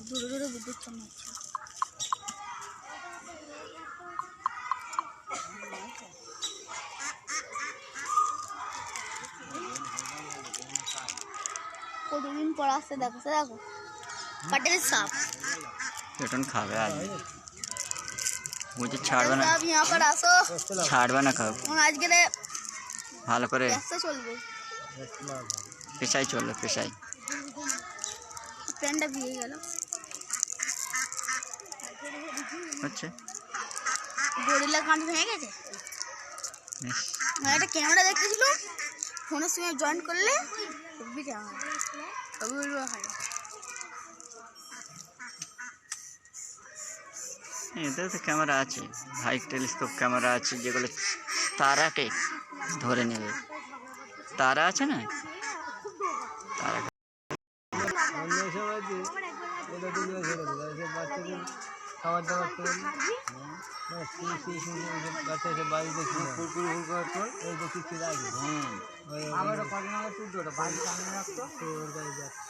জোরে জোরে বিদ্যুৎ চমকাচ্ছে। কতদিন পর আসছে দেখো, দেখো কাটের সাপ पेटन खावे आज मुझे छाड़वा ना সাপ यहाँ पर আসো छाड़वा ना खाओ आज গেলে ভালো করে রাস্তা চলবে। পেশাই চললো পেশাই প্যান্টটা ভিজে গেল। হচ্ছে গরিলা কাঁধ ভেঙে গেছে। একটা ক্যামেরা দেখতেছিল, ফোনের সঙ্গে জয়েন করলে এদের তো ক্যামেরা আছে, হাই টেলিস্কোপ ক্যামেরা আছে যেগুলো তারাকে ধরে নেবে। তারা আছে না, তারা খাবার দাবার করে বাচ্চা বাড়ি দেখি দেখি রাখবে আবার কদিন আগে তুলতো ওটা বাড়ি সামনে রাখতো তো ওর গায়ে যাচ্ছে